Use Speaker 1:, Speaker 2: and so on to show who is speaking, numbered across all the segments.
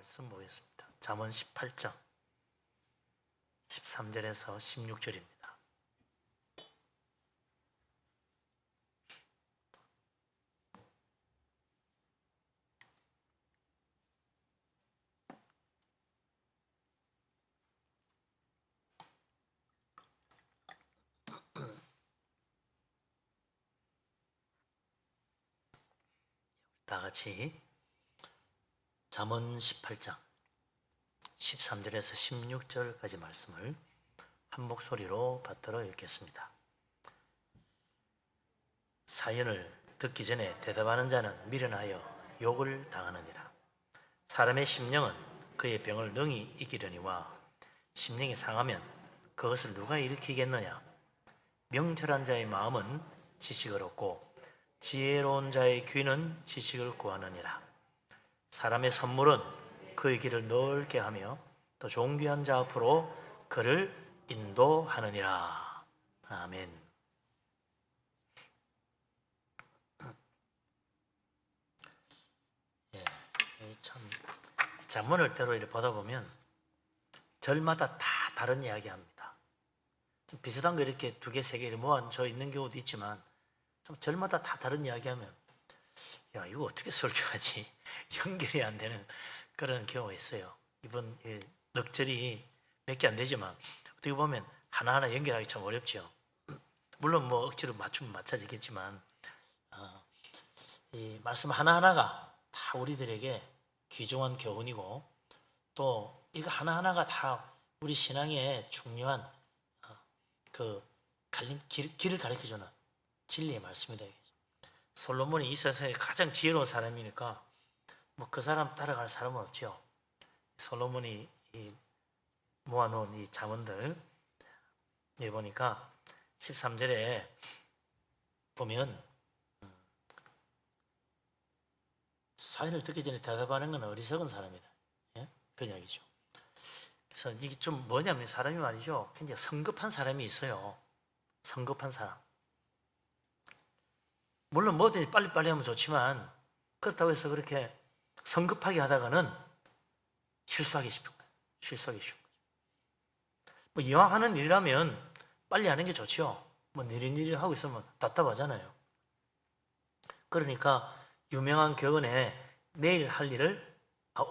Speaker 1: 말씀 보겠습니다. 잠언 18장 13절에서 16절입니다. 다 같이 잠언 18장 13절에서 16절까지 말씀을 한 목소리로 받들어 읽겠습니다. 사연을 듣기 전에 대답하는 자는 미련하여 욕을 당하느니라. 사람의 심령은 그의 병을 능히 이기려니와 심령이 상하면 그것을 누가 일으키겠느냐. 명철한 자의 마음은 지식을 얻고 지혜로운 자의 귀는 지식을 구하느니라. 사람의 선물은 그의 길을 넓게 하며 또 존귀한 자 앞으로 그를 인도하느니라. 아멘. 참 잠언을 때로 이렇게 보다 보면 절마다 다 다른 이야기합니다. 좀 비슷한 거 이렇게 두 개, 세 개 모아져 있는 경우도 있지만 좀 절마다 다 다른 이야기하면 야, 이거 어떻게 설교하지? 연결이 안 되는 그런 경우가 있어요. 이번 넉절이 몇 개 안 되지만 어떻게 보면 하나하나 연결하기 참 어렵죠. 물론 뭐 억지로 맞추면 맞춰지겠지만 이 말씀 하나하나가 다 우리들에게 귀중한 교훈이고 또 이거 하나하나가 다 우리 신앙의 중요한 그 길을 가르쳐주는 진리의 말씀이다. 솔로몬이 이 세상에 가장 지혜로운 사람이니까 뭐 그 사람 따라갈 사람은 없죠. 솔로몬이 모아놓은 이 잠언들 보니까 13절에 보면 사연을 듣기 전에 대답하는 건 어리석은 사람이다. 예? 그 이야기죠. 그래서 이게 좀 뭐냐면 사람이 말이죠. 굉장히 성급한 사람이 있어요. 성급한 사람. 물론 뭐든지 빨리빨리 하면 좋지만 그렇다고 해서 그렇게 성급하게 하다가는 실수하기 쉽은 거예요. 실수하기 쉬운 거죠. 뭐 이왕 하는 일이라면 빨리 하는 게 좋죠. 뭐 느릿느릿 하고 있으면 답답하잖아요. 그러니까 유명한 격언에 내일 할 일을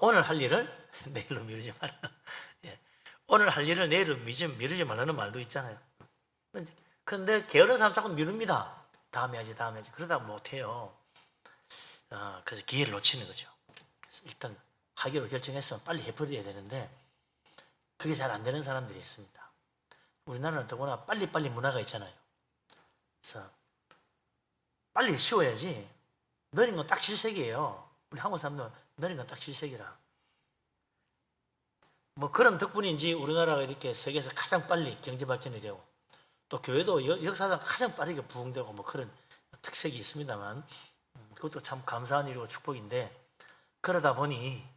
Speaker 1: 오늘 할 일을 내일로 미루지 말라. 예. 오늘 할 일을 내일로 미루지 말라는 말도 있잖아요. 그런데 게으른 사람 자꾸 미룹니다. 다음에 하지. 그러다 못해요. 그래서 기회를 놓치는 거죠. 그래서 일단 하기로 결정했으면 빨리 해버려야 되는데 그게 잘 안 되는 사람들이 있습니다. 우리나라는 더구나 빨리빨리 문화가 있잖아요. 그래서 빨리 쉬워야지. 느린 건 딱 질색이에요. 우리 한국 사람들은 느린 건 딱 질색이라. 뭐 그런 덕분인지 우리나라가 이렇게 세계에서 가장 빨리 경제 발전이 되고 또 교회도 역사상 가장 빠르게 부흥되고 뭐 그런 특색이 있습니다만 그것도 참 감사한 일이고 축복인데 그러다 보니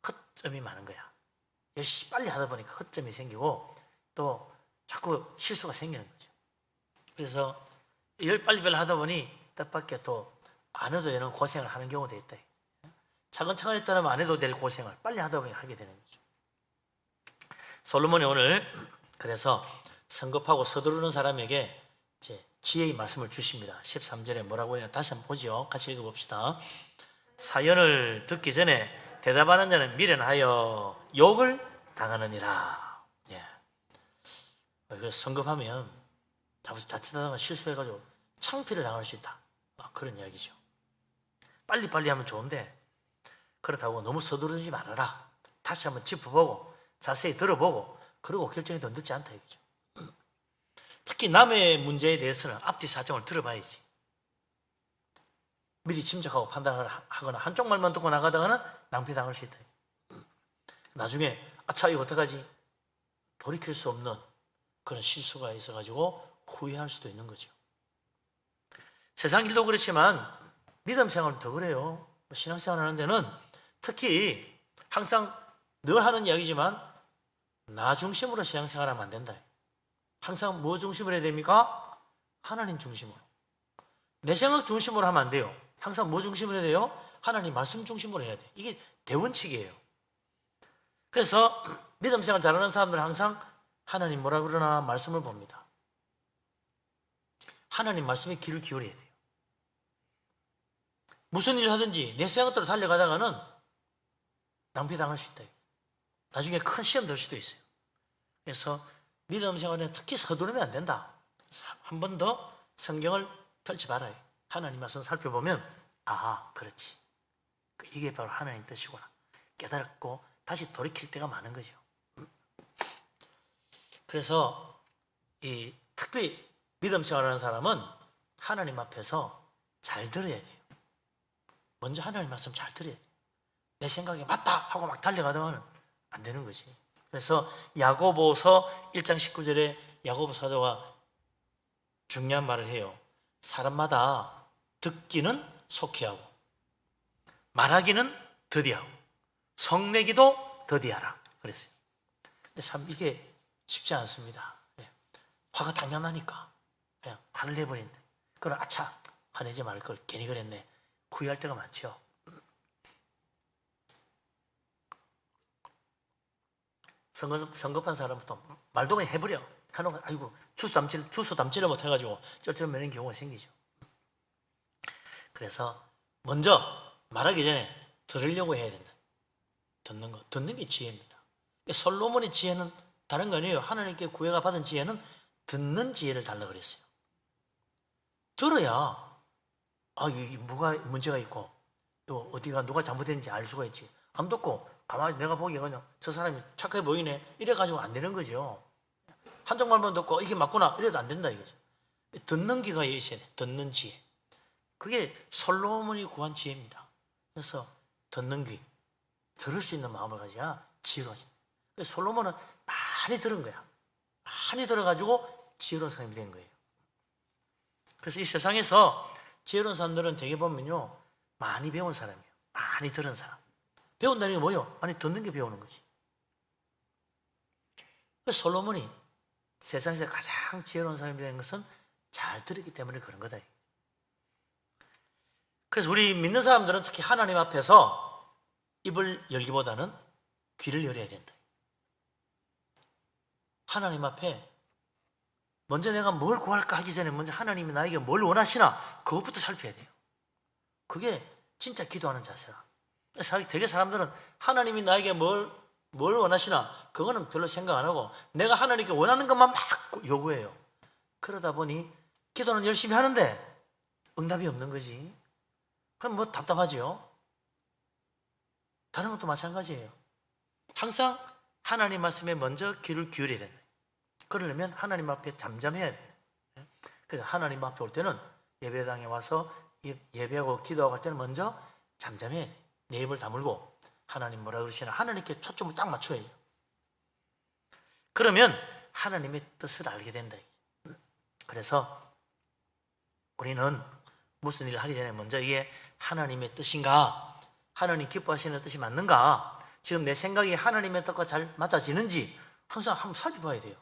Speaker 1: 허점이 많은 거야. 열심히 빨리 하다 보니까 허점이 생기고 또 자꾸 실수가 생기는 거죠. 그래서 일 빨리빨리 하다 보니 뜻밖의 또 안 해도 되는 고생을 하는 경우도 있다. 차근차근 했다면 안 해도 될 고생을 빨리 하다 보니 하게 되는 거죠. 솔로몬이 오늘 그래서 성급하고 서두르는 사람에게 이제 지혜의 말씀을 주십니다. 13절에 뭐라고 해요? 다시 한번 보죠. 같이 읽어봅시다. 사연을 듣기 전에 대답하는 자는 미련하여 욕을 당하느니라. 예. 성급하면 자칫하다가 실수해가지고 창피를 당할 수 있다. 그런 이야기죠. 빨리빨리 하면 좋은데 그렇다고 너무 서두르지 말아라. 다시 한번 짚어보고 자세히 들어보고 그러고 결정이 더 늦지 않다 이거죠. 특히 남의 문제에 대해서는 앞뒤 사정을 들어봐야지. 미리 짐작하고 판단을 하거나 한쪽 말만 듣고 나가다가는 낭패당할 수 있다. 나중에 아차 이거 어떡하지? 돌이킬 수 없는 그런 실수가 있어가지고 후회할 수도 있는 거죠. 세상 일도 그렇지만 믿음 생활은 더 그래요. 신앙생활 하는 데는 특히 항상 늘 하는 이야기지만 나 중심으로 신앙생활하면 안 된다. 항상 뭐 중심으로 해야 됩니까? 하나님 중심으로. 내 생각 중심으로 하면 안 돼요. 항상 뭐 중심으로 해야 돼요? 하나님 말씀 중심으로 해야 돼요. 이게 대원칙이에요. 그래서 믿음 생활 잘하는 사람들은 항상 하나님 뭐라 그러나 말씀을 봅니다. 하나님 말씀에 귀를 기울여야 돼요. 무슨 일을 하든지 내 생각대로 달려가다가는 낭비당할 수 있다. 나중에 큰 시험 될 수도 있어요. 그래서 믿음 생활에는 특히 서두르면 안 된다. 한 번 더 성경을 펼쳐봐라요. 하나님 말씀 살펴보면 그렇지. 이게 바로 하나님 뜻이구나. 깨달았고 다시 돌이킬 때가 많은 거죠. 그래서 특별히 믿음 생활하는 사람은 하나님 앞에서 잘 들어야 돼요. 먼저 하나님 말씀 잘 들어야 돼요. 내 생각에 맞다 하고 막 달려가다가는 안 되는 거지. 그래서 야고보서 1장 19절에 야고보 사도가 중요한 말을 해요. 사람마다 듣기는 속히 하고 말하기는 더디하고 성내기도 더디하라 그랬어요. 근데 참 이게 쉽지 않습니다. 화가 당장나니까 그냥 화를 내버린다. 그럼 아차 화내지 말 걸 괜히 그랬네. 후회할 때가 많죠. 성급한 사람은 또 말도 그냥 해버려. 아이고 주소 담지를 못해가지고 쩔쩔매는 경우가 생기죠. 그래서 먼저 말하기 전에 들으려고 해야 된다. 듣는 게 지혜입니다. 솔로몬의 지혜는 다른 거 아니에요. 하나님께 구애가 받은 지혜는 듣는 지혜를 달라 그랬어요. 들어야 이게 뭐가 문제가 있고 어디가 누가 잘못했는지 알 수가 있지. 안 듣고 가만히 내가 보기에 그냥 저 사람이 착해 보이네 이래가지고 안 되는 거죠. 한쪽 말만 듣고 이게 맞구나 이래도 안 된다 이거죠. 듣는 귀가 있어야 돼. 듣는 지혜. 그게 솔로몬이 구한 지혜입니다. 그래서 듣는 귀, 들을 수 있는 마음을 가져야 지혜로워진다. 그래서 솔로몬은 많이 들은 거야. 많이 들어가지고 지혜로운 사람이 된 거예요. 그래서 이 세상에서 지혜로운 사람들은 대개 보면요 많이 배운 사람이에요. 많이 들은 사람. 배운다는 게 뭐예요? 많이 듣는 게 배우는 거지. 그래서 솔로몬이 세상에서 가장 지혜로운 사람이 된 것은 잘 들었기 때문에 그런 거다. 그래서 우리 믿는 사람들은 특히 하나님 앞에서 입을 열기보다는 귀를 열어야 된다. 하나님 앞에 먼저 내가 뭘 구할까 하기 전에 먼저 하나님이 나에게 뭘 원하시나 그것부터 살펴야 돼요. 그게 진짜 기도하는 자세야. 되게 사람들은 하나님이 나에게 뭘 원하시나 그거는 별로 생각 안 하고 내가 하나님께 원하는 것만 막 요구해요. 그러다 보니 기도는 열심히 하는데 응답이 없는 거지. 그럼 뭐 답답하죠. 다른 것도 마찬가지예요. 항상 하나님 말씀에 먼저 귀를 기울여야 된다. 그러려면 하나님 앞에 잠잠해야 돼요. 그래서 하나님 앞에 올 때는 예배당에 와서 예배하고 기도하고 할 때는 먼저 잠잠해야 돼요. 내 입을 다물고 하나님 뭐라 그러시나 하나님께 초점을 딱 맞춰야죠. 그러면 하나님의 뜻을 알게 된다. 그래서 우리는 무슨 일을 하기 전에 먼저 이게 하나님의 뜻인가, 하나님 기뻐하시는 뜻이 맞는가, 지금 내 생각이 하나님의 뜻과 잘 맞아지는지 항상 한번 살펴봐야 돼요.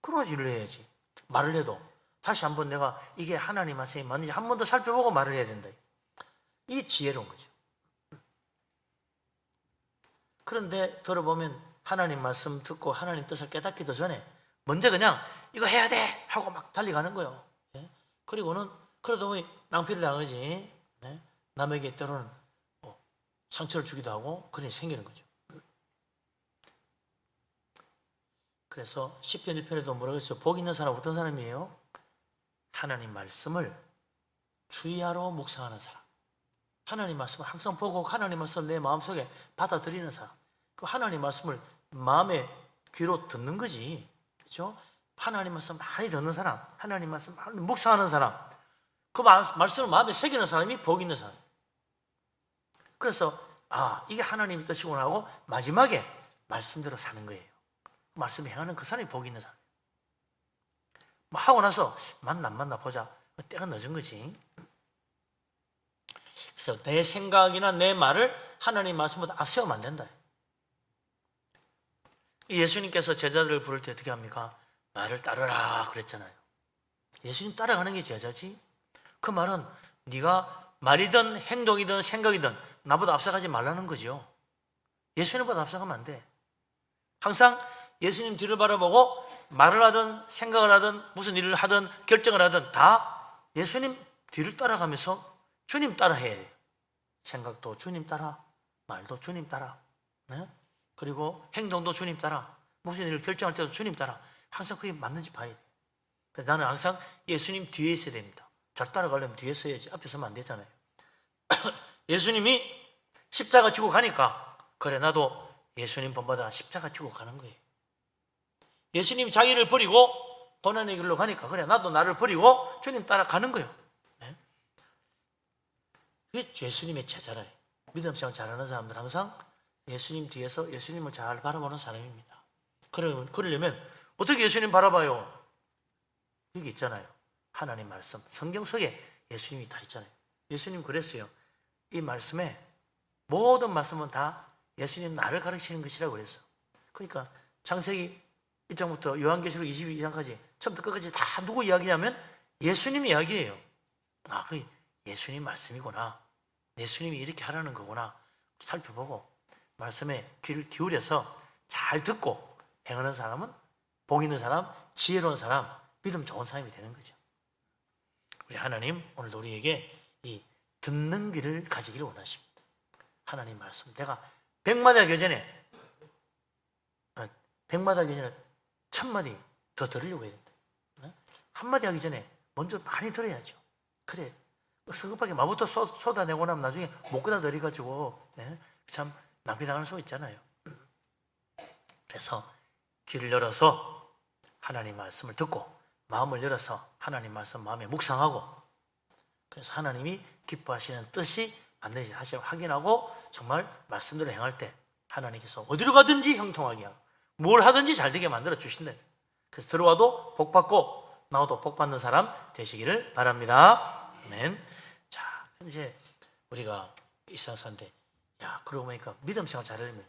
Speaker 1: 그러고 일을 해야지. 말을 해도 다시 한번 내가 이게 하나님 말씀이 맞는지 한 번 더 살펴보고 말을 해야 된다. 이 지혜로운 거죠. 그런데 들어보면 하나님 말씀 듣고 하나님 뜻을 깨닫기도 전에 먼저 그냥 이거 해야 돼 하고 막 달려가는 거예요. 그리고는 그러다 보니 낭비를 당하지. 남에게 때로는 상처를 주기도 하고 그런 일이 생기는 거죠. 그래서 시편 1편에도 뭐라고 했어요? 복 있는 사람 어떤 사람이에요? 하나님 말씀을 주의하러 묵상하는 사람. 하나님 말씀을 항상 보고 하나님 말씀을 내 마음속에 받아들이는 사람. 그 하나님 말씀을 마음의 귀로 듣는 거지. 그렇죠? 하나님 말씀 많이 듣는 사람, 하나님 말씀 많이 묵상하는 사람, 그 말씀을 마음에 새기는 사람이 복 있는 사람. 그래서 이게 하나님의 뜻이구나 하고 마지막에 말씀대로 사는 거예요. 말씀에 행하는 그 사람이 복 있는 사람. 하고 나서 만나 안 만나 보자. 때가 늦은 거지. 그래서 내 생각이나 내 말을 하나님 말씀보다 앞세우면 안 된다. 예수님께서 제자들을 부를 때 어떻게 합니까? 나를 따르라 그랬잖아요. 예수님 따라가는 게 제자지. 그 말은 네가 말이든 행동이든 생각이든 나보다 앞서가지 말라는 거죠. 예수님보다 앞서가면 안 돼. 항상 예수님 뒤를 바라보고 말을 하든 생각을 하든 무슨 일을 하든 결정을 하든 다 예수님 뒤를 따라가면서 주님 따라해야 돼요. 생각도 주님 따라, 말도 주님 따라, 네? 그리고 행동도 주님 따라, 무슨 일을 결정할 때도 주님 따라. 항상 그게 맞는지 봐야 돼요. 그래서 나는 항상 예수님 뒤에 있어야 됩니다. 잘 따라가려면 뒤에 서야지 앞에 서면 안 되잖아요. 예수님이 십자가 지고 가니까 그래 나도 예수님 본받아 십자가 지고 가는 거예요. 예수님 자기를 버리고 고난의 길로 가니까 그래 나도 나를 버리고 주님 따라가는 거예요. 네? 이게 예수님의 제자라요. 믿음 생활 잘하는 사람들 항상 예수님 뒤에서 예수님을 잘 바라보는 사람입니다. 그러려면 어떻게 예수님 바라봐요? 여기 있잖아요. 하나님 말씀, 성경 속에 예수님이 다 있잖아요. 예수님 그랬어요. 이 말씀에 모든 말씀은 다 예수님 나를 가르치는 것이라고 그랬어. 그러니까 창세기 1장부터 요한계시록 22장까지 처음부터 끝까지 다 누구 이야기냐면 예수님 이야기예요. 아, 그 예수님 말씀이구나. 예수님이 이렇게 하라는 거구나. 살펴보고 말씀에 귀를 기울여서 잘 듣고 행하는 사람은 복 있는 사람, 지혜로운 사람, 믿음 좋은 사람이 되는 거죠. 우리 하나님 오늘도 우리에게 이 듣는 귀를 가지기를 원하십니다. 하나님 말씀 내가 100마디 하기 전에 1000마디 더 들으려고 해야 된다. 한마디 하기 전에 먼저 많이 들어야죠. 그래 성급하게 마부터 쏟아내고 나면 나중에 못 끄다들이가지고 참 낭비당할 수 있잖아요. 그래서 귀를 열어서 하나님 말씀을 듣고 마음을 열어서 하나님 말씀 마음에 묵상하고 그래서 하나님이 기뻐하시는 뜻이 맞는지 다시 확인하고 정말 말씀대로 행할 때 하나님께서 어디로 가든지 형통하게 하고 뭘 하든지 잘 되게 만들어 주신다. 그래서 들어와도 복 받고 나와도 복 받는 사람 되시기를 바랍니다. 아멘. 자, 이제 우리가 일상 사는데 야, 그러고 보니까 믿음 생활 잘하려면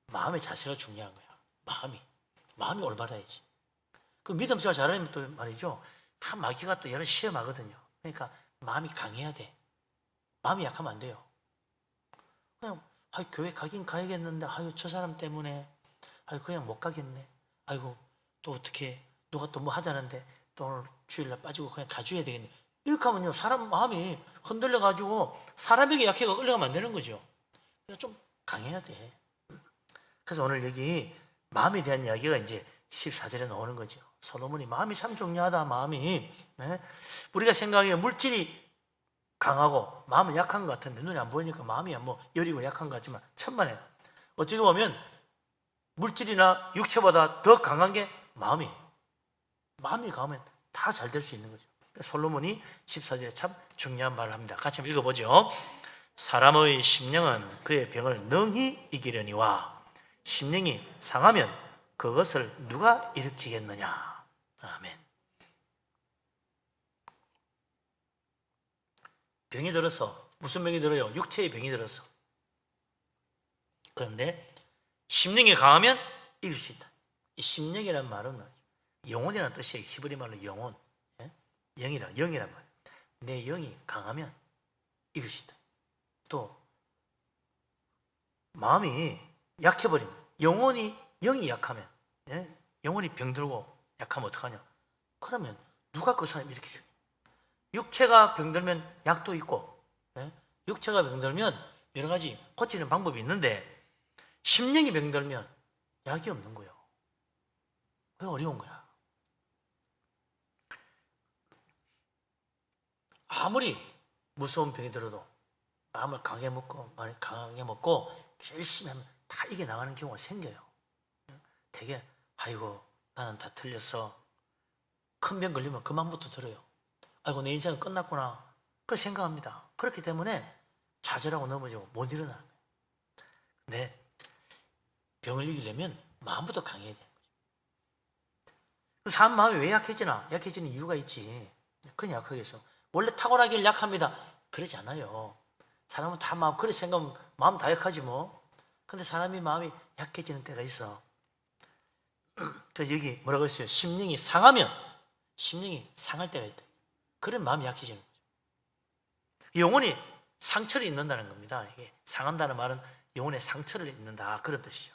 Speaker 1: 마음의 자세가 중요한 거야. 마음이 올바라야지. 그 믿음 생활 잘하려면 또 말이죠. 마귀가 또 여러 시험하거든요. 그러니까 마음이 강해야 돼. 마음이 약하면 안 돼요. 그냥 교회 가긴 가야겠는데 저 사람 때문에 그냥 못 가겠네. 아이고 또 어떻게 누가 또 뭐 하자는데 또 오늘 주일날 빠지고 그냥 가줘야 되겠네. 이렇게 하면요 사람 마음이 흔들려 가지고 사람에게 약해가 끌려가면 안 되는 거죠. 그래서 좀 강해야 돼. 그래서 오늘 여기 마음에 대한 이야기가 이제 14절에 나오는 거죠. 솔로몬이 마음이 참 중요하다. 마음이 우리가 생각하기에 물질이 강하고 마음은 약한 것 같은데 눈에 안 보이니까 마음이 뭐 여리고 약한 것 같지만 천만에 어떻게 보면 물질이나 육체보다 더 강한 게 마음이 강하면 다 잘 될 수 있는 거죠. 솔로몬이 14절에 참 중요한 말을 합니다. 같이 한번 읽어보죠. 사람의 심령은 그의 병을 능히 이기려니와 심령이 상하면 그것을 누가 일으키겠느냐. 아멘. 병이 들어서 무슨 병이 들어요? 육체의 병이 들어서. 그런데 심령이 강하면 이길 수 있다. 이 심령이라는 말은 영혼이라는 뜻이에요. 히브리 말로 영혼, 영이란 말. 내 영이 강하면 이길 수 있다. 또 마음이 약해버리면 영이 약하면 영혼이 병들고 약하면 어떡하냐? 그러면 누가 그 사람 이렇게 죽여? 육체가 병들면 약도 있고 육체가 병들면 여러 가지 고치는 방법이 있는데 심령이 병들면 약이 없는 거예요. 그게 어려운 거야. 아무리 무서운 병이 들어도 마음을 강하게 먹고 열심히 하면 다 이겨나가는 경우가 생겨요. 되게 아이고 나는 다 틀렸어. 큰 병 걸리면 그만부터 들어요. 아이고 내 인생은 끝났구나. 그렇게 생각합니다. 그렇기 때문에 좌절하고 넘어지고 못 일어나는 거예요. 근데 병을 이기려면 마음부터 강해야 되는 거죠. 사람 마음이 왜 약해지나? 약해지는 이유가 있지. 그냥 약하겠어. 원래 타고나길 약합니다. 그러지 않아요. 사람은 다 그렇게 생각하면 마음 다 약하지 뭐. 근데 사람이 마음이 약해지는 때가 있어. 그래서 여기 뭐라고 했어요? 심령이 상하면 심령이 상할 때가 있다. 그런 마음이 약해지는 거죠. 영혼이 상처를 입는다는 겁니다. 이게 상한다는 말은 영혼에 상처를 입는다 그런 뜻이죠.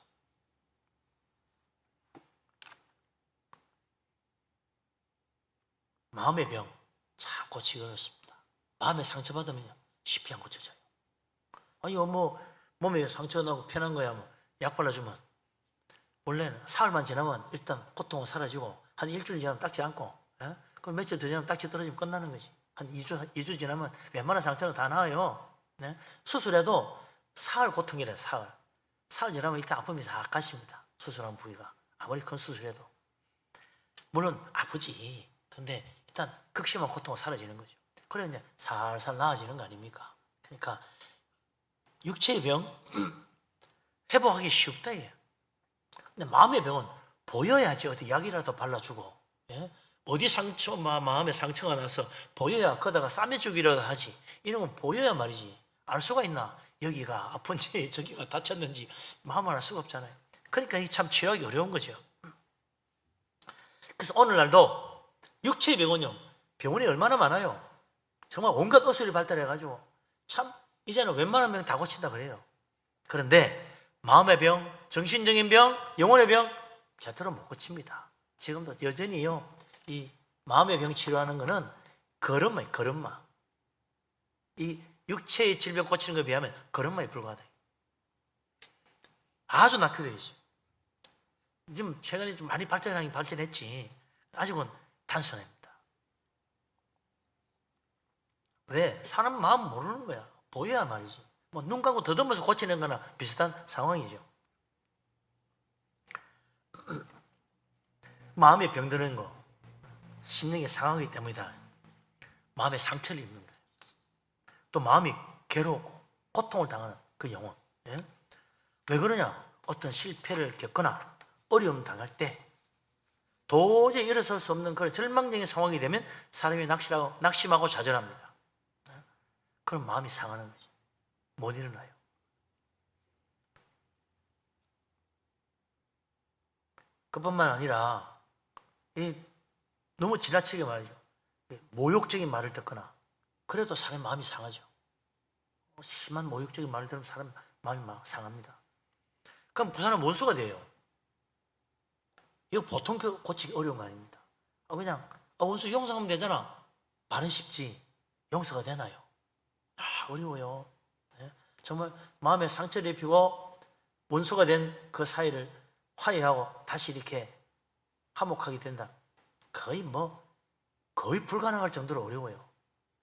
Speaker 1: 마음의 병 참 고치기 어렵습니다. 마음에 상처받으면 쉽게 안 고쳐져요. 아니 뭐 몸에 상처 나고 편한 거야 뭐 약 발라주면 원래는 사흘만 지나면 일단 고통은 사라지고 한 일주일 지나면 딱지 않고 그럼 며칠 더 지나면 딱지 떨어지면 끝나는 거지. 한 2주 지나면 웬만한 상처는 다 나아요. 네? 수술해도 사흘 고통이래요. 사흘 지나면 일단 아픔이 다 가십니다. 수술한 부위가 아무리 큰 수술해도 물론 아프지. 근데 일단 극심한 고통은 사라지는 거죠. 그래 이제 살살 나아지는 거 아닙니까? 그러니까 육체의 병 회복하기 쉽다 이게. 근데 마음의 병은 보여야지 어디 약이라도 발라주고 어디 상처 마음에 상처가 나서 보여야 거다가 싸매주기라도 하지. 이런 건 보여야 말이지. 알 수가 있나? 여기가 아픈지 저기가 다쳤는지 마음을 알 수가 없잖아요. 그러니까 이게 참 치료하기 어려운 거죠. 그래서 오늘날도 육체의 병은요, 병원이 얼마나 많아요. 정말 온갖 의술이 발달해가지고 참 이제는 웬만한 병 다 고친다 그래요. 그런데 마음의 병, 정신적인 병, 영혼의 병 제대로 못 고칩니다. 지금도 여전히요, 이 마음의 병 치료하는 거는 걸음마예요, 걸음마. 이 육체의 질병 고치는 것에 비하면 걸음마에 불과하다. 아주 낙후되어 있어요. 지금 최근에 좀 많이 발전하긴 발전했지. 아직은 단순합니다. 왜? 사람 마음 모르는 거야. 보여야 말이지. 뭐 눈 감고 더듬어서 고치는 거나 비슷한 상황이죠. 마음에 병드는 거, 심령이 상하기 때문이다. 마음에 상처를 입는 거예요. 또 마음이 괴롭고 고통을 당하는 그 영혼. 왜 그러냐? 어떤 실패를 겪거나 어려움 당할 때 도저히 일어설 수 없는 그런 절망적인 상황이 되면 사람이 낙심하고 좌절합니다. 그럼 마음이 상하는 거지. 못 일어나요. 그뿐만 아니라 너무 지나치게 말이죠. 모욕적인 말을 듣거나 그래도 사람 마음이 상하죠. 심한 모욕적인 말을 들으면 사람 마음이 막 상합니다. 그럼 그 사람 원수가 돼요. 이거 보통 고치기 어려운 거 아닙니다. 그냥 원수 용서하면 되잖아. 말은 쉽지 용서가 되나요? 어려워요. 정말 마음에 상처를 입히고 원수가 된 그 사이를 화해하고 다시 이렇게 화목하게 된다. 거의 불가능할 정도로 어려워요.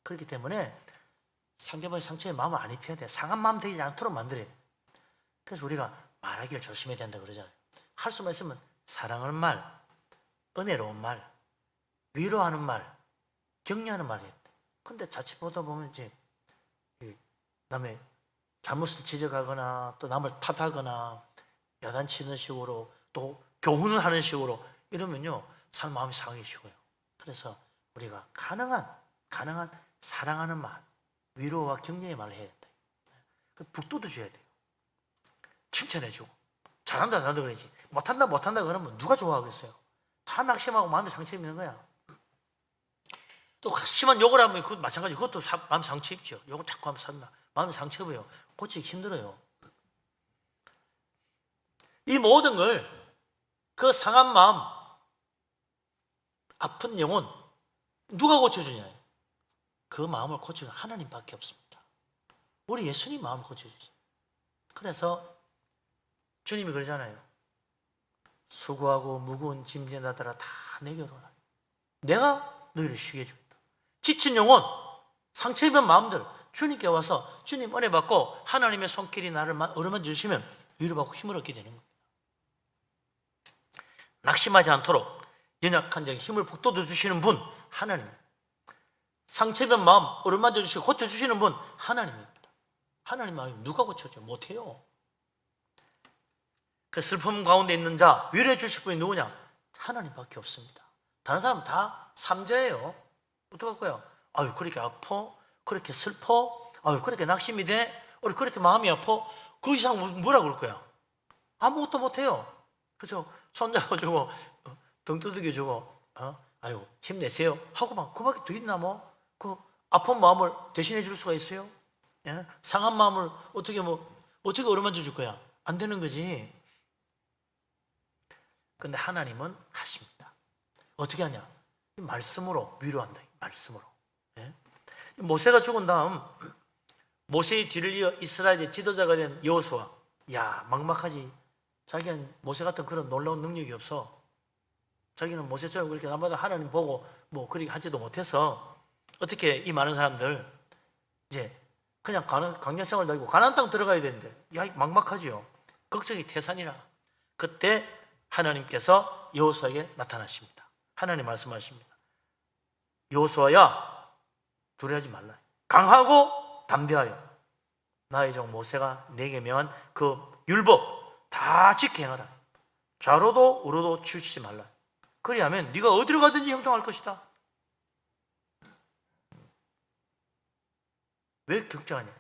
Speaker 1: 그렇기 때문에 상대방의 상처에 마음을 안 입혀야 돼. 상한 마음 되지 않도록 만들어야 돼. 그래서 우리가 말하기를 조심해야 된다 그러잖아요. 할 수만 있으면 사랑하는 말, 은혜로운 말, 위로하는 말, 격려하는 말 해야 돼. 근데 자칫 보다 보면 이제 남의 잘못을 지적하거나 또 남을 탓하거나 야단치는 식으로 또 교훈을 하는 식으로 이러면요 사람 마음이 상하기 쉬워요. 그래서 우리가 가능한 사랑하는 말, 위로와 격려의 말을 해야 돼. 북돋워 줘야 돼요. 칭찬해주고 잘한다 그러지. 못한다 그러면 누가 좋아하겠어요? 다 낙심하고 마음에 상처 입는 거야. 또 심한 욕을 하면 그것도 마찬가지. 그것도 마음 상처 입죠. 욕을 자꾸 하면 산다. 마음이 상처 입어요. 고치기 힘들어요. 이 모든 걸 그 상한 마음, 아픈 영혼 누가 고쳐주냐? 그 마음을 고쳐주는 하나님밖에 없습니다. 우리 예수님 마음을 고쳐주지. 그래서 주님이 그러잖아요. 수고하고 무거운 짐진 자들아 다 내게로 오라. 내가 너희를 쉬게 해주겠다. 지친 영혼, 상처 입은 마음들 주님께 와서 주님 은혜 받고 하나님의 손길이 나를 어루만져 주시면 위로받고 힘을 얻게 되는 겁니다. 낙심하지 않도록 연약한 자에게 힘을 북돋워 주시는 분 하나님. 상처 입은 마음 어루만져 주시고 고쳐주시는 분 하나님입니다. 하나님 마음 누가 고쳐줘? 못해요. 그 슬픔 가운데 있는 자 위로해 주실 분이 누구냐? 하나님밖에 없습니다. 다른 사람 다 삼자예요. 어떡할 거야? 아유 그렇게 아파? 그렇게 슬퍼? 아유 그렇게 낙심이 돼? 그렇게 마음이 아파? 그 이상 뭐라 그럴 거야? 아무것도 못해요. 그죠? 손잡아주고 등 두들겨주고 아유 힘내세요 하고 막 그밖에 더 있나 뭐? 그 아픈 마음을 대신해 줄 수가 있어요? 예? 상한 마음을 어떻게 어루만져 줄 거야? 안 되는 거지. 근데 하나님은 하십니다. 어떻게 하냐? 말씀으로 위로한다. 말씀으로. 예? 모세가 죽은 다음 모세의 뒤를 이어 이스라엘의 지도자가 된 여호수아. 야, 막막하지. 자기는 모세 같은 그런 놀라운 능력이 없어. 자기는 모세처럼 그렇게 남마다 하나님 보고 뭐 그렇게 하지도 못해서 어떻게 이 많은 사람들 이제 그냥 광야 생활 다니고 가나안 땅 들어가야 되는데, 야, 막막하지요. 걱정이 태산이라. 그때 하나님께서 여호수아에게 나타나십니다. 하나님 말씀하십니다. 여호수아야, 두려워하지 말라. 강하고 담대하여 나의 종 모세가 내게 명한 그 율법 다 지켜 행하라. 좌로도 우로도 치우치지 말라. 그리하면 네가 어디로 가든지 형통할 것이다. 왜 걱정하냐?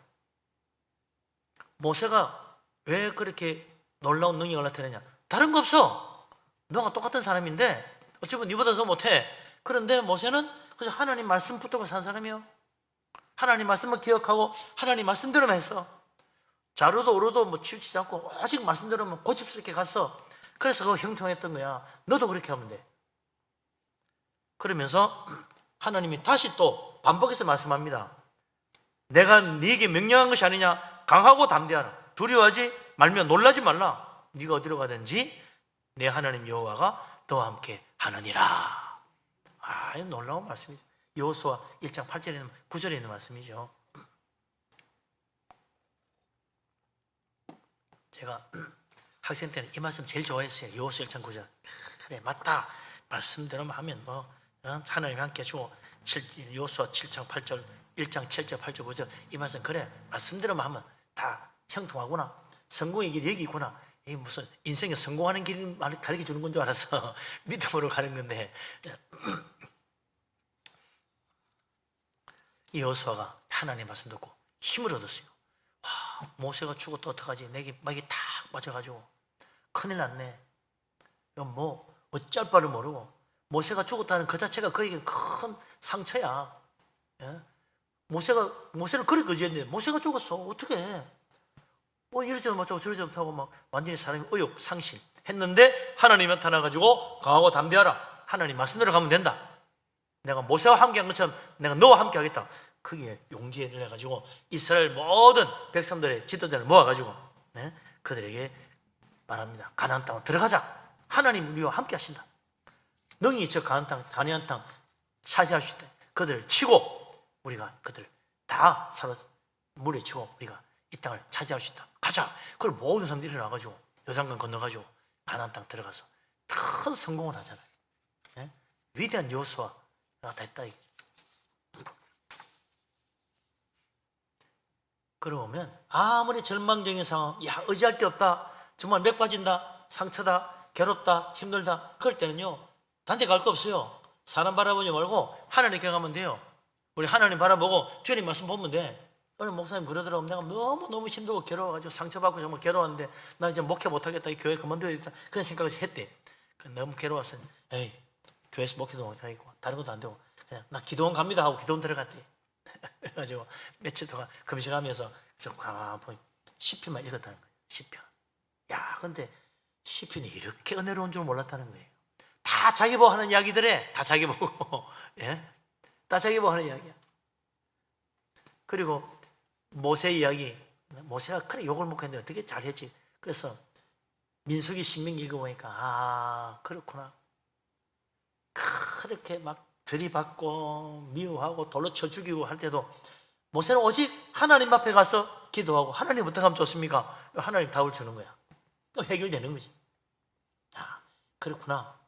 Speaker 1: 모세가 왜 그렇게 놀라운 능력을 나타내냐? 다른 거 없어. 너가 똑같은 사람인데 어쩌면 네보다 더 못해. 그런데 모세는 그래서 하나님 말씀 붙들고 산 사람이요. 하나님 말씀을 기억하고 하나님 말씀대로만 했어. 좌로도 우로도 뭐 치우치지 않고 오직 말씀대로만 고집스럽게 갔어. 그래서 그거 형통했던 거야. 너도 그렇게 하면 돼. 그러면서 하나님이 다시 또 반복해서 말씀합니다. 내가 네게 명령한 것이 아니냐? 강하고 담대하라. 두려워하지 말며 놀라지 말라. 네가 어디로 가든지 내 하나님 여호와가 너와 함께 하느니라. 아, 놀라운 말씀이죠. 여호수아 1장 8절에 있는 9절에 있는 말씀이죠. 제가 학생 때는 이 말씀 제일 좋아했어요. 여호수아 1장 9절. 그래, 맞다. 말씀대로만 하면 뭐 하나님이 함께 해주고. 여호수아 7장 8절, 1장 7절 8절 9절 이 말씀, 그래, 말씀대로만 하면 다 형통하구나. 성공의 길이 여기 있구나. 이 무슨 인생에 성공하는 길 가르쳐 주는 건 줄 알아서 믿음으로 가는 건데, 이 여호수아가 하나님 말씀 듣고 힘을 얻었어요. 와, 모세가 죽었다 어떡하지? 내게 막이 탁 맞아가지고 큰일 났네. 이건 뭐 어쩔 바를 모르고, 모세가 죽었다는 그 자체가 그에게 큰 상처야. 예? 모세를 그렇게 의지했는데 모세가 죽었어. 어떻게 해? 뭐 이러지도 못하고 저러지도 못하고 막 완전히 사람이 의욕 상실 했는데, 하나님이 나타나가지고 강하고 담대하라. 하나님 말씀대로 가면 된다. 내가 모세와 함께 한 것처럼 내가 너와 함께 하겠다. 그게 용기를 내가지고 이스라엘 모든 백성들의 지도자를 모아가지고 그들에게 말합니다. 가나안 땅으로 들어가자. 하나님 우리와 함께 하신다. 능히 저 가나안 땅 차지할 수 있다. 그들을 치고 우리가 그들을 다 물리치고 우리가 이 땅을 차지할 수 있다. 가자. 그걸 모든 사람들이 일어나가지고 요단강 건너가지고 가나안 땅 들어가서 큰 성공을 하잖아요. 네? 위대한 여호수아가 다 했다. 그러면 아무리 절망적인 상황, 야, 의지할 데 없다, 정말 맥 빠진다, 상처다, 괴롭다, 힘들다, 그럴 때는요 단대 갈 거 없어요. 사람 바라보지 말고 하나님께 가면 돼요. 우리 하나님 바라보고 주님 말씀 보면 돼. 오늘 목사님 그러더라고. 내가 너무너무 힘들고 괴로워가지고 상처받고 정말 괴로웠는데 나 이제 목회 못하겠다, 이 교회 그만둬야겠다, 그런 생각을 했대. 너무 괴로웠어. 에이, 교회에서 목회도 못하겠고 다른 것도 안 되고 그냥 나 기도원 갑니다 하고 기도원 들어갔대. 그래가지고 며칠 동안 금식하면서 가만히 시편만 읽었다는 거예요. 시편. 야, 근데 시편이 이렇게 은혜로운 줄 몰랐다는 거예요. 다 자기 보고 하는 이야기들에 다 자기 보고 예? 다 자기 보고 하는 이야기야. 그리고 모세 이야기, 모세가 그래 욕을 먹었는데 어떻게 잘했지. 그래서 민수기 신명 읽어보니까 아, 그렇구나. 그렇게 막 들이받고 미워하고 돌로 쳐 죽이고 할 때도 모세는 오직 하나님 앞에 가서 기도하고, 하나님 어떻게 하면 좋습니까? 하나님 답을 주는 거야. 또 해결되는 거지. 아, 그렇구나.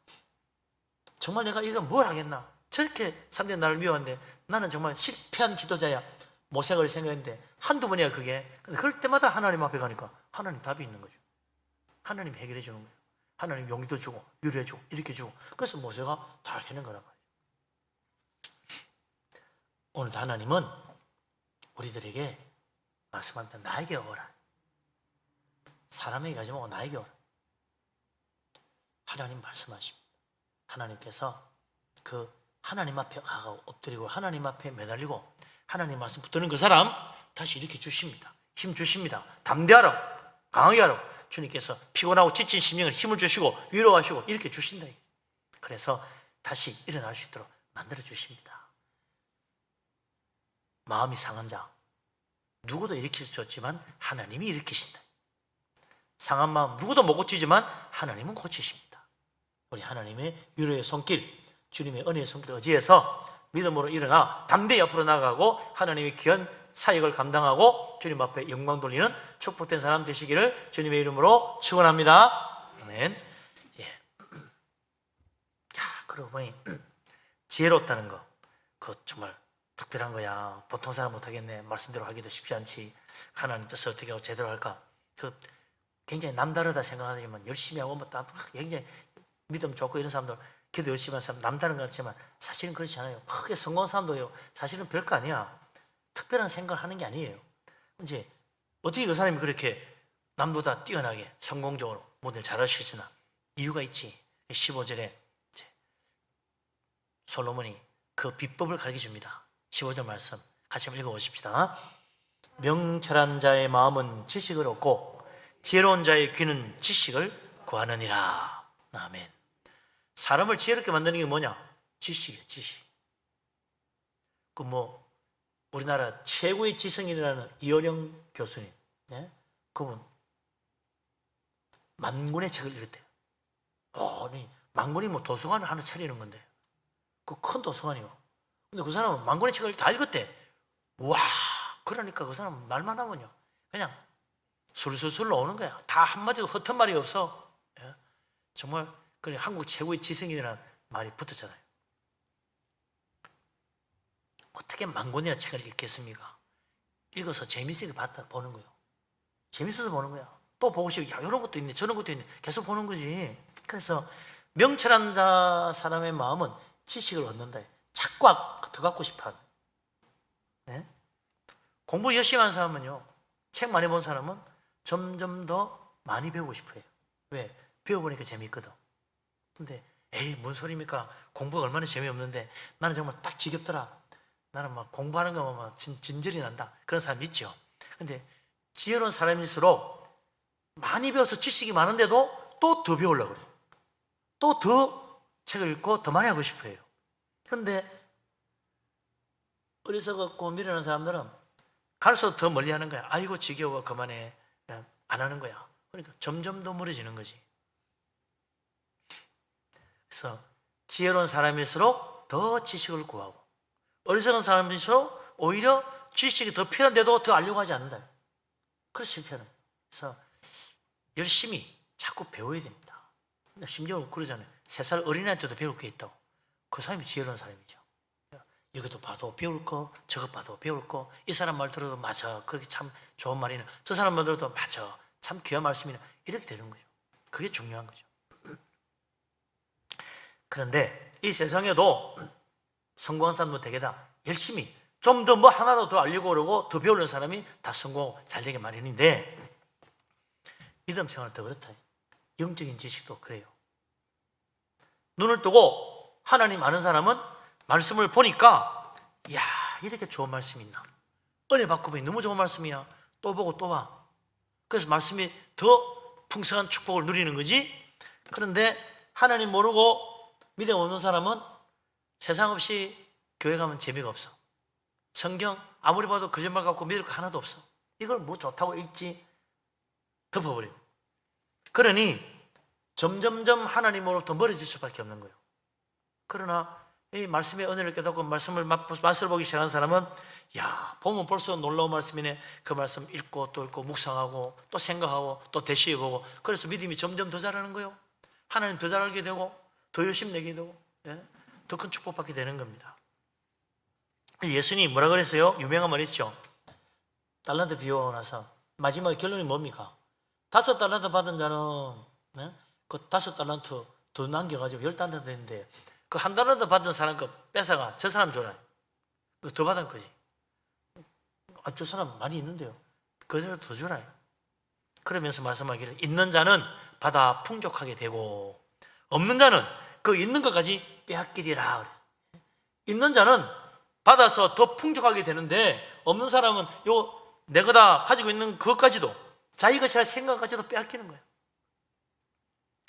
Speaker 1: 정말 내가 이건 뭘 하겠나. 저렇게 사람들이 나를 미워하는데 나는 정말 실패한 지도자야. 모세가 생각했는데 한두 번이야 그게. 근데 그럴 때마다 하나님 앞에 가니까 하나님 답이 있는 거죠. 하나님 해결해 주는 거예요. 하나님 용기도 주고 위로해 주고 이렇게 주고. 그래서 모세가 다 해낸 거란 말이에요. 오늘 하나님은 우리들에게 말씀합니다. 나에게 오라. 사람에게 가지 말고 나에게 오라. 하나님 말씀하십니다. 하나님께서 그 하나님 앞에 가고 엎드리고 하나님 앞에 매달리고 하나님 말씀 붙드는 그 사람 다시 일으켜 주십니다. 힘 주십니다. 담대하라, 강하게 하라. 주님께서 피곤하고 지친 심령을 힘을 주시고 위로하시고 이렇게 주신다. 그래서 다시 일어날 수 있도록 만들어 주십니다. 마음이 상한 자 누구도 일으킬 수 없지만 하나님이 일으키신다. 상한 마음 누구도 못 고치지만 하나님은 고치십니다. 우리 하나님의 위로의 손길, 주님의 은혜의 손길 의지해서 믿음으로 일어나 담대히 앞으로 나가고 하나님의 귀한 사역을 감당하고 주님 앞에 영광 돌리는 축복된 사람 되시기를 주님의 이름으로 축원합니다. 아멘. 예. 그러고 보니 지혜롭다는 거, 그거 정말 특별한 거야. 보통 사람 못하겠네. 말씀대로 하기도 쉽지 않지. 하나님 뜻을 어떻게 하고 제대로 할까? 그 굉장히 남다르다 생각하지만 열심히 하고 뭐 굉장히 믿음 좋고 이런 사람들, 기도 열심히 하는 사람 남다른 것 같지만 사실은 그렇지 않아요. 크게 성공한 사람도요, 사실은 별거 아니야. 특별한 생각을 하는 게 아니에요. 이제 어떻게 그 사람이 그렇게 남보다 뛰어나게 성공적으로 모든 잘하시겠으나 이유가 있지. 15절에 솔로몬이 그 비법을 가르쳐 줍니다. 15절 말씀 같이 한번 읽어보십시다. 명철한 자의 마음은 지식을 얻고 지혜로운 자의 귀는 지식을 구하느니라. 아멘. 사람을 지혜롭게 만드는 게 뭐냐? 지식이에요. 지식. 그 우리나라 최고의 지성인이라는 이어령 교수님, 네? 그분 만권의 책을 읽었대요. 아니, 만권이 도서관을 하나 차리는 건데 그 큰 도서관이요. 근데 그 사람은 만권의 책을 다 읽었대. 와, 그러니까 그 사람은 말만 하면요 그냥 술술술 나오는 거야. 다 한마디도 허튼 말이 없어. 예? 정말 그래, 한국 최고의 지성인이라는 말이 붙었잖아요. 어떻게 만권이라는 책을 읽겠습니까? 읽어서 재밌게 보는 거예요. 재밌어서 보는 거야. 또 보고 싶어. 야, 이런 것도 있네, 저런 것도 있네. 계속 보는 거지. 그래서 명철한 사람의 마음은 지식을 얻는다. 착과 더 갖고 싶어. 네? 공부 열심히 하는 사람은요, 책 많이 본 사람은 점점 더 많이 배우고 싶어요. 왜? 배워보니까 재미있거든. 근데 에이, 뭔 소리입니까? 공부가 얼마나 재미없는데 나는 정말 딱 지겹더라. 나는 막 공부하는 거만 막 진절이 난다. 그런 사람 있죠. 근데 지혜로운 사람일수록 많이 배워서 지식이 많은데도 또 더 배우려고 그래요. 또 더 책을 읽고 더 많이 하고 싶어요. 그런데 어리석었고 미련한 사람들은 갈수록 더 멀리 하는 거야. 아이고 지겨워, 그만해. 그냥 안 하는 거야. 그러니까 점점 더 멀어지는 거지. 그래서 지혜로운 사람일수록 더 지식을 구하고 어리석은 사람일수록 오히려 지식이 더 필요한데도 더 알려고 하지 않는다. 그래서 실패하는 거예요. 그래서 열심히 자꾸 배워야 됩니다. 심지어 그러잖아요. 3살 어린애한테도 배울 게 있다고. 그 사람이 지혜로운 사람이죠. 이것도 봐도 배울 거, 저것 봐도 배울 거, 이 사람 말 들어도 맞아, 그렇게 참 좋은 말이네, 저 사람 말 들어도 맞아, 참 귀한 말씀이네, 이렇게 되는 거죠. 그게 중요한 거죠. 그런데 이 세상에도 성공한 사람도 되게 다 열심히 좀 더 뭐 하나라도 더 알려고 그러고 더 배우려는 사람이 다 성공하고 잘 되게 마련인데, 믿음 생활은 더 그렇다. 영적인 지식도 그래요. 눈을 뜨고 하나님 아는 사람은 말씀을 보니까 이야, 이렇게 좋은 말씀이 있나, 은혜 받고 보니 너무 좋은 말씀이야. 또 보고 또 봐. 그래서 말씀이 더 풍성한 축복을 누리는 거지. 그런데 하나님 모르고 믿음 없는 사람은 세상 없이 교회 가면 재미가 없어. 성경 아무리 봐도 거짓말 같고 믿을 거 하나도 없어. 이걸 뭐 좋다고 읽지, 덮어버려. 그러니 점점점 하나님으로부터 멀어질 수밖에 없는 거예요. 그러나 이 말씀의 은혜를 깨닫고 맛을 보기 시작한 사람은 야, 보면 볼수록 놀라운 말씀이네. 그 말씀 읽고 또 읽고 묵상하고 또 생각하고 또 대시해보고, 그래서 믿음이 점점 더 자라는 거예요. 하나님 더 잘 알게 되고 더 열심히 내게 되고, 예? 더 큰 축복받게 되는 겁니다. 예수님이 뭐라 그랬어요? 유명한 말 있죠. 달란트 비유하고 나서 마지막 결론이 뭡니까? 5달란트 받은 자는, 네? 그 5달란트 더 남겨가지고 10달란트 됐는데 그 1달란트 받은 사람 거 뺏어가 저 사람 줘라. 더 받은 거지. 아, 저 사람 많이 있는데요. 그대로 더 주라. 그러면서 말씀하기를 있는 자는 받아 풍족하게 되고 없는 자는 그 있는 것까지 빼앗기리라. 있는 자는 받아서 더 풍족하게 되는데 없는 사람은 내가 가지고 있는 그것까지도, 자기 것이라 생각까지도 빼앗기는 거예요.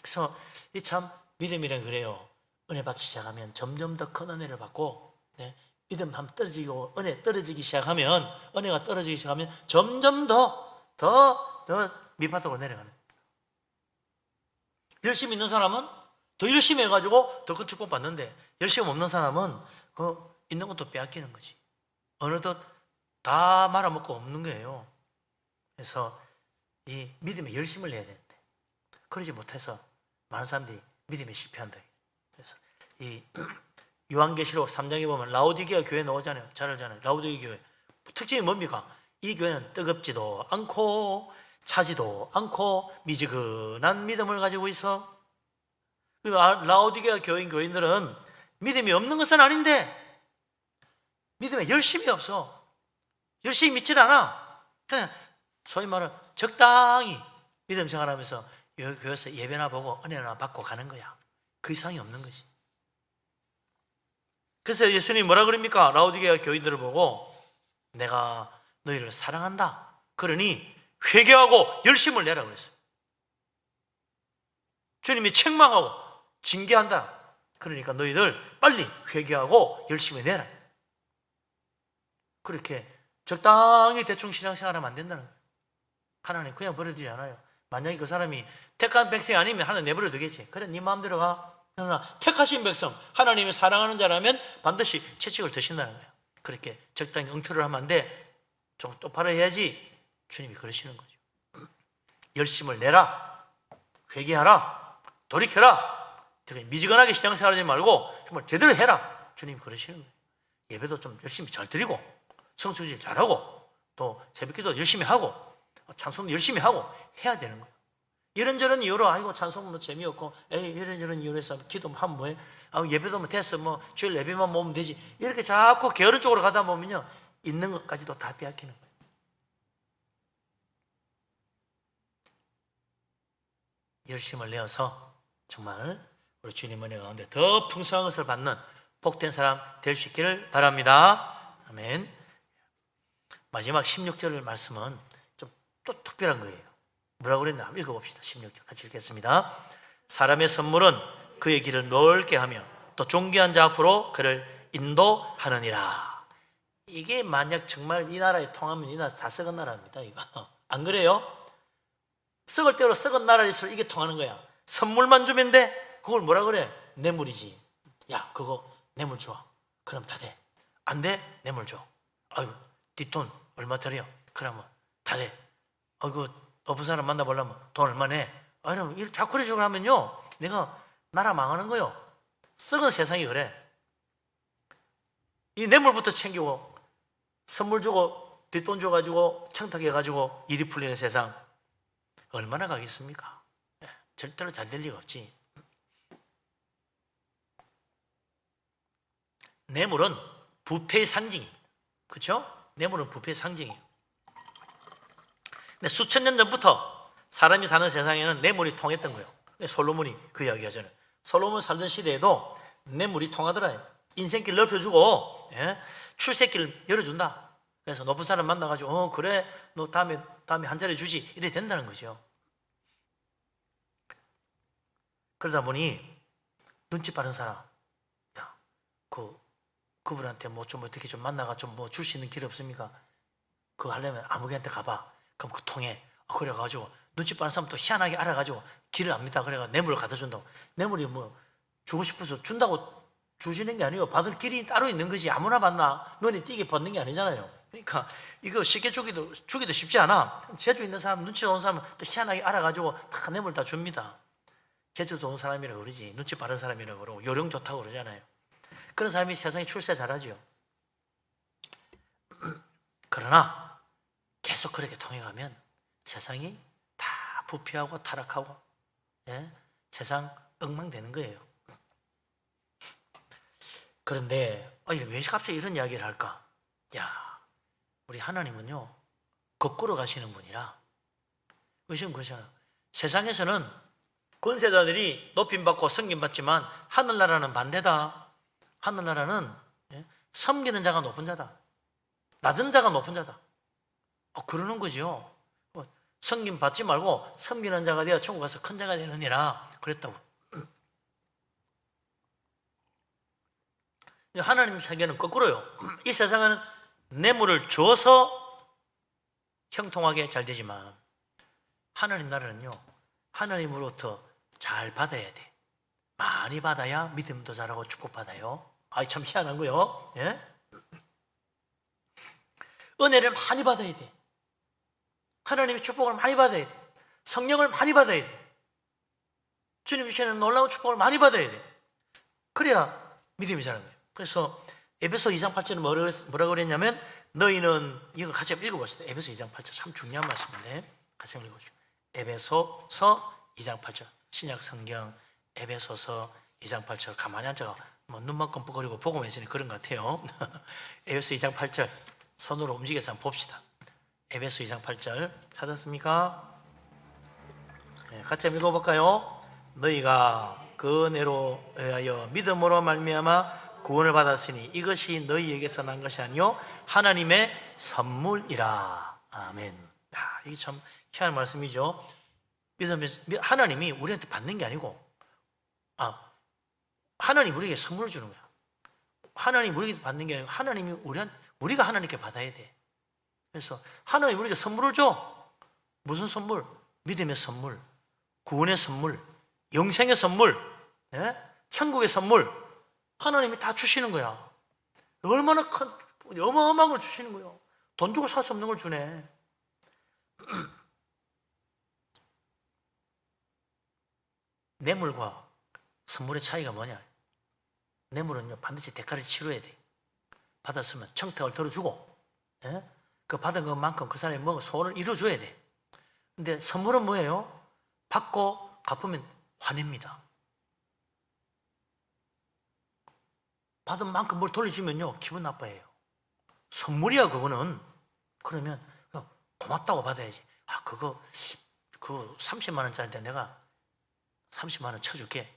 Speaker 1: 그래서 이 참 믿음이란 그래요. 은혜 받기 시작하면 점점 더 큰 은혜를 받고, 믿음 한번 떨어지고 은혜 떨어지기 시작하면, 은혜가 떨어지기 시작하면 점점 더 밑바닥으로 내려가는. 열심히 있는 사람은 더 열심히 해가지고 더 큰 축복 받는데, 열심히 없는 사람은 그 있는 것도 빼앗기는 거지. 어느덧 다 말아먹고 없는 거예요. 그래서 이 믿음에 열심을 내야 되는데 그러지 못해서 많은 사람들이 믿음에 실패한다. 그래서 이 요한계시록 3장에 보면 라오디게아 교회 나오잖아요. 잘 알잖아요. 라오디게아 교회 특징이 뭡니까? 이 교회는 뜨겁지도 않고 차지도 않고 미지근한 믿음을 가지고 있어. 라오디게아 교인들은 믿음이 없는 것은 아닌데 믿음에 열심이 없어. 열심히 믿질 않아. 그냥 소위 말하는 적당히 믿음 생활하면서 여기 교회에서 예배나 보고 은혜나 받고 가는 거야. 그 이상이 없는 거지. 그래서 예수님이 뭐라 그럽니까? 라오디게아 교인들을 보고 내가 너희를 사랑한다. 그러니 회개하고 열심을 내라 그랬어요. 주님이 책망하고 징계한다. 그러니까 너희들 빨리 회개하고 열심히 내라. 그렇게 적당히 대충 신앙생활하면 안 된다는 거예요. 하나님 그냥 버려두지 않아요. 만약에 그 사람이 택한 백성이 아니면 하나님 내버려 두겠지. 그래 네 마음대로 가. 그러나 택하신 백성, 하나님이 사랑하는 자라면 반드시 채찍을 드신다는 거예요. 그렇게 적당히 응투를 하면 안 돼. 좀 똑바로 해야지. 주님이 그러시는 거죠. 열심을 내라. 회개하라. 돌이켜라. 미지근하게 신앙생활하지 말고 정말 제대로 해라. 주님이 그러시는 거예요. 예배도 좀 열심히 잘 드리고 성수질 잘하고 또 새벽기도 열심히 하고 찬송도 열심히 하고 해야 되는 거예요. 이런저런 이유로 아이고 찬송 뭐 재미없고 에이 이런저런 이유로 해서 기도하면 뭐해? 예배도 뭐 됐어 뭐 주일 예배만 모으면 되지. 이렇게 자꾸 게으른 쪽으로 가다 보면요 있는 것까지도 다 빼앗기는 거예요. 열심을 내어서 정말 우리 주님 은혜 가운데 더 풍성한 것을 받는 복된 사람 될 수 있기를 바랍니다. 아멘. 마지막 16절 말씀은 좀 또 특별한 거예요. 뭐라고 그랬나 한번 읽어봅시다. 16절 같이 읽겠습니다. 사람의 선물은 그의 길을 넓게 하며 또 존귀한 자 앞으로 그를 인도하느니라. 이게 만약 정말 이 나라에 통하면 이 나라 다 썩은 나라입니다. 이거 안 그래요? 썩을 대로 썩은 나라일수록 이게 통하는 거야. 선물만 주면 돼? 그걸 뭐라 그래? 뇌물이지. 야 그거 뇌물 줘. 그럼 다 돼. 안 돼? 뇌물 줘. 아유 뒷돈 얼마 들여? 그러면 다 돼. 그 높은 사람 만나보려면 돈 얼마 내? 아유 자꾸 그런 식으로 하면요 내가 나라 망하는 거요. 썩은 세상이 그래. 이 뇌물부터 챙기고 선물 주고 뒷돈 줘가지고 청탁해가지고 일이 풀리는 세상 얼마나 가겠습니까? 절대로 잘 될 리가 없지. 뇌물은 부패의 상징입니다. 그렇죠? 뇌물은 부패의 상징이에요. 근데 수천 년 전부터 사람이 사는 세상에는 뇌물이 통했던 거예요. 솔로몬이 그 이야기 하잖아요. 솔로몬 살던 시대에도 뇌물이 통하더라. 인생길 넓혀주고 출세길 열어준다. 그래서 높은 사람 만나가지고 그래 너 다음에 한 자리 주지 이래 된다는 거죠. 그러다 보니 눈치 빠른 사람 야 그분한테 뭐 좀 어떻게 좀 만나가 좀 뭐 줄 수 있는 길 없습니까? 그거 하려면 아무개한테 가봐. 그럼 그 통해. 그래가지고 눈치 빠른 사람 또 희한하게 알아가지고 길을 압니다. 그래가 뇌물을 갖다 준다고. 뇌물이 뭐 주고 싶어서 준다고 주시는 게 아니고 받을 길이 따로 있는 거지. 아무나 받나 눈이 띄게 받는 게 아니잖아요. 그러니까 이거 쉽게 주기도 쉽지 않아. 재주 있는 사람, 눈치 좋은 사람은 또 희한하게 알아가지고 다 뇌물 다 줍니다. 재주 좋은 사람이라고 그러지. 눈치 빠른 사람이라고 그러고 요령 좋다고 그러잖아요. 그런 사람이 세상에 출세 잘하죠. 그러나 계속 그렇게 통해가면 세상이 다 부패하고 타락하고 세상 엉망되는 거예요. 그런데 왜 갑자기 이런 이야기를 할까? 야, 우리 하나님은요 거꾸로 가시는 분이라. 의심 그러잖아요. 세상에서는 권세자들이 높임받고 섬김받지만 하늘나라는 반대다. 하늘나라는 섬기는 자가 높은 자다. 낮은 자가 높은 자다. 그러는 거죠. 섬김받지 말고 섬기는 자가 되어 천국 가서 큰 자가 되느니라 그랬다고. 하나님 세계는 거꾸로요. 이 세상은 뇌물을 줘서 형통하게 잘 되지만 하나님 나라는요, 하나님으로부터 잘 받아야 돼. 많이 받아야 믿음도 잘하고 축복받아요. 참 희한한 거요. 예? 은혜를 많이 받아야 돼. 하나님의 축복을 많이 받아야 돼. 성령을 많이 받아야 돼. 주님 주시는 놀라운 축복을 많이 받아야 돼. 그래야 믿음이 자라는 거예요. 그래서 에베소 2장 8절은 뭐라고 그랬냐면, 너희는, 이거 같이 한번 읽어봅시다. 에베소 2장 8절 참 중요한 말씀인데 같이 한번 읽어보시죠. 에베소서 2장 8절, 신약 성경 에베소서 2장 8절. 가만히 앉아가 눈만 껌뻑거리고 보고만 있으니 그런 것 같아요. 에베소 2장 8절 손으로 움직여서 한번 봅시다. 에베소 2장 8절 찾았습니까? 네, 같이 한번 읽어볼까요? 너희가 그 은혜로 의하여 믿음으로 말미암아 구원을 받았으니 이것이 너희에게서 난 것이 아니요 하나님의 선물이라. 아멘. 이게 참 희한한 말씀이죠. 하나님이 우리한테 받는 게 아니고, 하나님이 우리에게 선물을 주는 거야. 하나님이 우리에게 받는 게 아니고 하나님이 우리가 하나님께 받아야 돼. 그래서 하나님이 우리에게 선물을 줘. 무슨 선물? 믿음의 선물, 구원의 선물, 영생의 선물, 천국의 선물. 하나님이 다 주시는 거야. 얼마나 큰 어마어마한 걸 주시는 거예요. 돈 주고 살 수 없는 걸 주네. 뇌물과 선물의 차이가 뭐냐? 뇌물은요, 반드시 대가를 치러야 돼. 받았으면 청탁을 들어주고, 그 받은 것만큼 그 사람이 뭐 소원을 이루어줘야 돼. 근데 선물은 뭐예요? 받고 갚으면 화냅니다. 받은 만큼 뭘 돌려주면요, 기분 나빠해요. 선물이야 그거는. 그러면 고맙다고 받아야지. 그거 30만 원짜리인데 내가 30만 원 쳐줄게.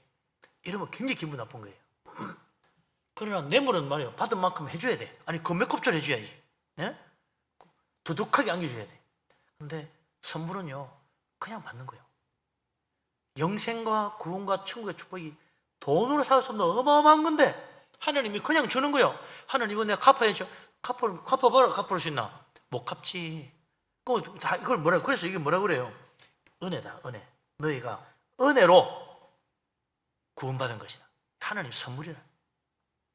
Speaker 1: 이러면 굉장히 기분 나쁜 거예요. 그러나 뇌물은 말이에요, 받은 만큼 해줘야 돼. 아니 그 몇 곱절 해줘야지. 두둑하게 안겨줘야 돼. 근데 선물은요, 그냥 받는 거예요. 영생과 구원과 천국의 축복이 돈으로 살 수 없는 어마어마한 건데 하나님이 그냥 주는 거예요. 하나님은 내가 갚아야죠. 갚아봐라. 갚을 수 있나? 못 갚지. 이걸 그래서 이게 뭐라 그래요? 은혜다, 은혜. 너희가 은혜로 구원받은 것이다. 하나님 선물이다.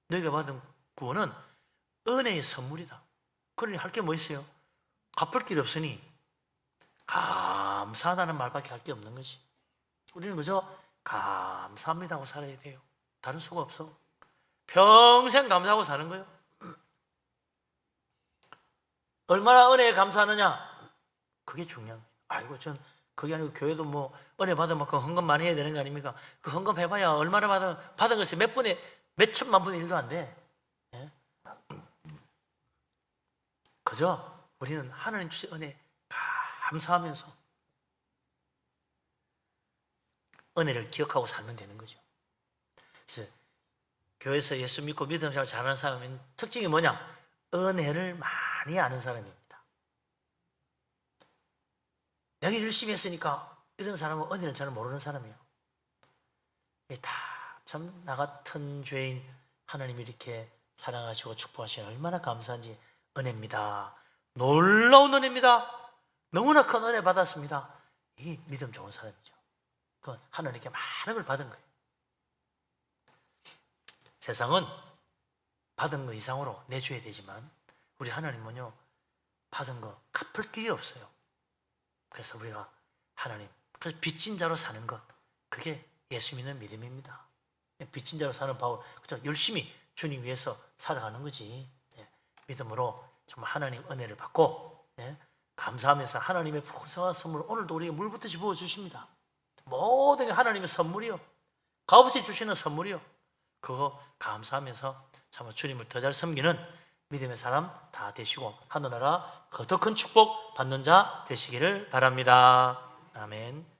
Speaker 1: 너희가 받은 구원은 은혜의 선물이다. 그러니 할 게 뭐 있어요? 갚을 길이 없으니 감사하다는 말밖에 할 게 없는 거지. 우리는 그저 감사합니다 하고 살아야 돼요. 다른 수가 없어. 평생 감사하고 사는 거예요. 얼마나 은혜에 감사하느냐? 그게 중요한 거예요. 전 그게 아니고 교회도 뭐 은혜 받은 만큼 헌금 많이 해야 되는 거 아닙니까? 그 헌금 해봐야 얼마나 받은 것이 몇 천만 분의 1도 안 돼. 그저 우리는 하나님 주신 은혜 감사하면서 은혜를 기억하고 살면 되는 거죠. 그래서 교회에서 예수 믿고 믿음 생활 잘하는 사람은 특징이 뭐냐? 은혜를 많이 아는 사람입니다. 내가 열심히 했으니까 이런 사람은 은혜를 잘 모르는 사람이에요. 다 참 나 같은 죄인 하나님이 이렇게 사랑하시고 축복하시니 얼마나 감사한지 은혜입니다. 놀라운 은혜입니다. 너무나 큰 은혜 받았습니다. 이 믿음 좋은 사람이죠. 그건 하나님께 많은 걸 받은 거예요. 세상은 받은 거 이상으로 내줘야 되지만 우리 하나님은요, 받은 거 갚을 길이 없어요. 그래서 우리가 그래서 빚진 자로 사는 것, 그게 예수 믿는 믿음입니다. 빚진 자로 사는 바울, 그죠? 열심히 주님 위해서 살아가는 거지. 믿음으로 정말 하나님 은혜를 받고 감사하면서 하나님의 풍성한 선물, 오늘도 우리에게 물붓듯이 부어주십니다. 모든 게 하나님의 선물이요, 값없이 주시는 선물이요. 그거 감사하면서 참 주님을 더 잘 섬기는 믿음의 사람 다 되시고 하늘나라 더 큰 축복 받는 자 되시기를 바랍니다. 아멘.